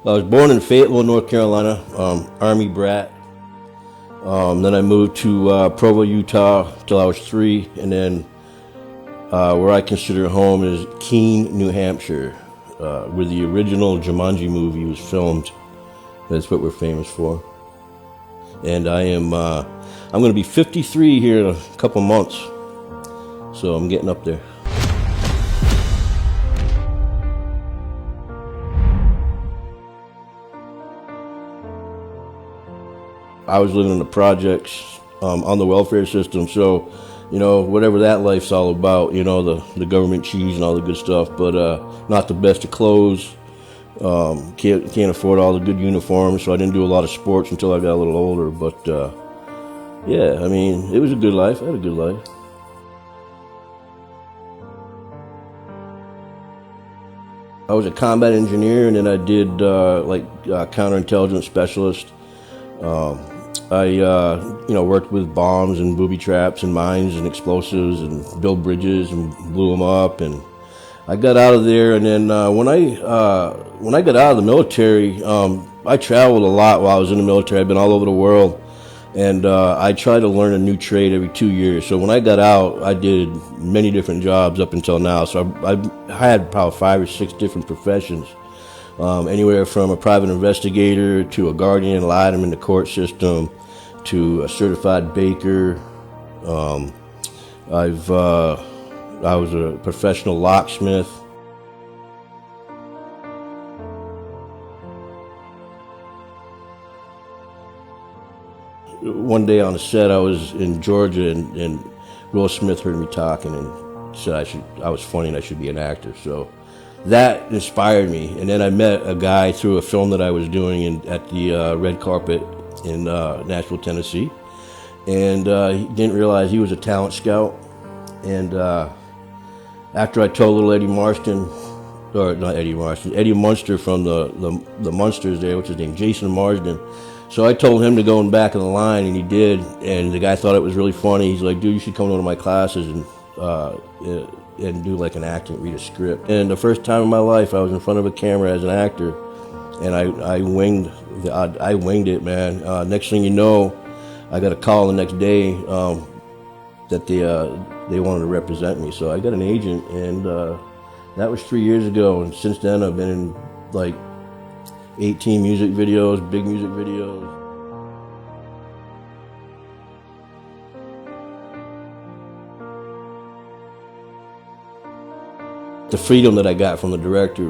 I was born in Fayetteville, North Carolina, Army brat. Then I moved to Provo, Utah till I was 3, and then where I consider home is Keene, New Hampshire, where the original Jumanji movie was filmed. That's what we're famous for. And I'm going to be 53 here in a couple months, so I'm getting up there. I was living in the projects on the welfare system, so, whatever that life's all about, the government cheese and all the good stuff, but not the best of clothes, can't afford all the good uniforms, so I didn't do a lot of sports until I got a little older, but yeah, I mean, it was a good life. I had a good life. I was a combat engineer, and then I did counterintelligence specialist. I worked with bombs and booby traps and mines and explosives and built bridges and blew them up. And I got out of there. And then when I got out of the military, I traveled a lot while I was in the military. I've been all over the world, and I tried to learn a new trade every 2 years. So when I got out, I did many different jobs up until now. So I had probably 5 or 6 different professions. Anywhere from a private investigator to a guardian, lied in the court system, to a certified baker. I was a professional locksmith. One day on the set, I was in Georgia, and Will Smith heard me talking and said I was funny and I should be an actor. So that inspired me, and then I met a guy through a film that I was doing at the red carpet in Nashville, Tennessee, and he didn't realize he was a talent scout. And after I told little Eddie Marston, or not Eddie Marston, Eddie Munster from the Munsters there, what's his name, Jason Marsden. So I told him to go in back of the line, and he did. And the guy thought it was really funny. He's like, "Dude, you should come to one of my classes and do like an acting, read a script." And the first time in my life, I was in front of a camera as an actor, and I winged it, man. Next thing you know, I got a call the next day that they wanted to represent me. So I got an agent, and that was 3 years ago. And since then, I've been in like 18 music videos, big music videos. The freedom that I got from the director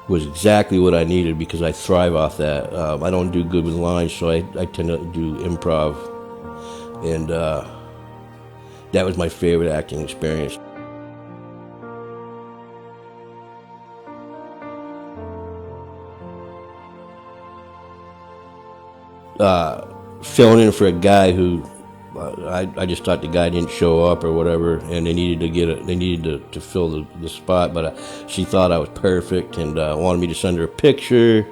was exactly what I needed, because I thrive off that. I don't do good with lines, so I tend to do improv, and that was my favorite acting experience. Filling in for a guy who I just thought the guy didn't show up or whatever, and they needed to fill the spot. But she thought I was perfect and wanted me to send her a picture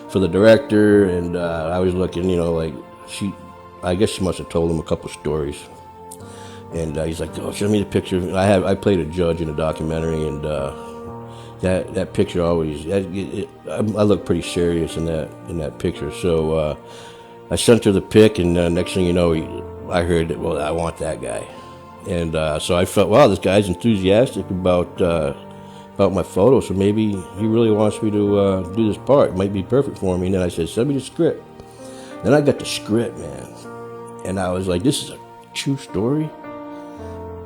for the director. And I was looking, I guess she must have told him a couple stories. And he's like, "Oh, show me the picture." I played a judge in a documentary, and that picture always I look pretty serious in that picture. So I sent her the pic, and next thing you know, I heard that, well, I want that guy. And so I felt, wow, this guy's enthusiastic about my photo, so maybe he really wants me to do this part. It might be perfect for me. And then I said, send me the script. Then I got the script, man, and I was like, this is a true story.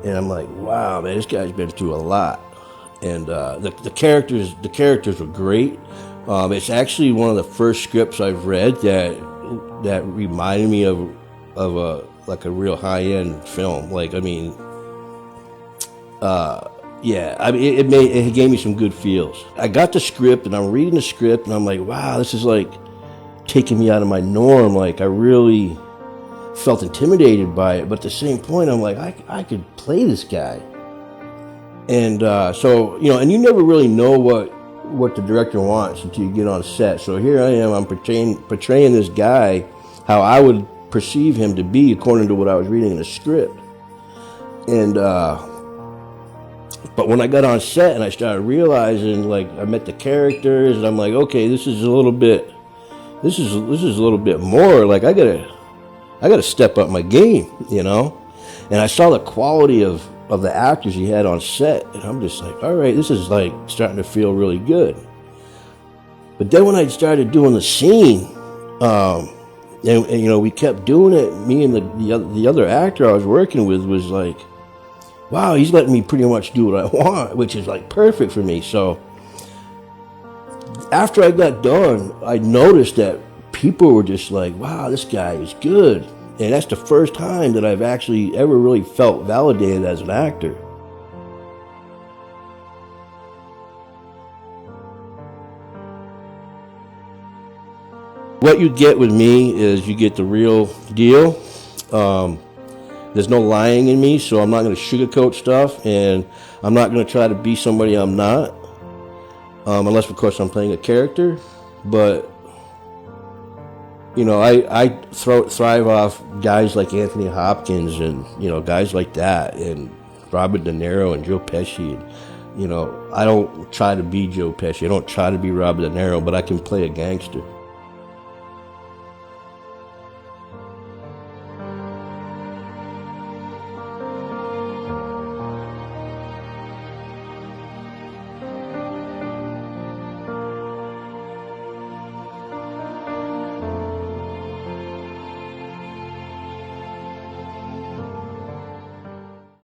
And I'm like, wow, man, this guy's been through a lot. And the characters were great. It's actually one of the first scripts I've read that reminded me of a real high-end film. It gave me some good feels. I got the script, and I'm reading the script, and I'm like, wow, this is like taking me out of my norm. Like, I really felt intimidated by it, but at the same point, I'm like, I could play this guy. And and you never really know what the director wants until you get on set. So here I am, I'm portraying this guy how I would perceive him to be according to what I was reading in the script. And But when I got on set and I started realizing, like, I met the characters, and I'm like, okay, this is a little bit more. Like, I gotta step up my game, you know. And I saw the quality of the actors he had on set, and I'm just like, all right, this is like starting to feel really good. But then when I started doing the scene, and you know, we kept doing it. Me and the other actor I was working with was like, wow, he's letting me pretty much do what I want, which is like perfect for me. So after I got done, I noticed that people were just like, wow, this guy is good. And that's the first time that I've actually ever really felt validated as an actor. What you get with me is you get the real deal. There's no lying in me, so I'm not going to sugarcoat stuff, and I'm not going to try to be somebody I'm not, unless, of course, I'm playing a character. But, you know, I thrive off guys like Anthony Hopkins and, you know, guys like that, and Robert De Niro and Joe Pesci. And, you know, I don't try to be Joe Pesci. I don't try to be Robert De Niro, but I can play a gangster.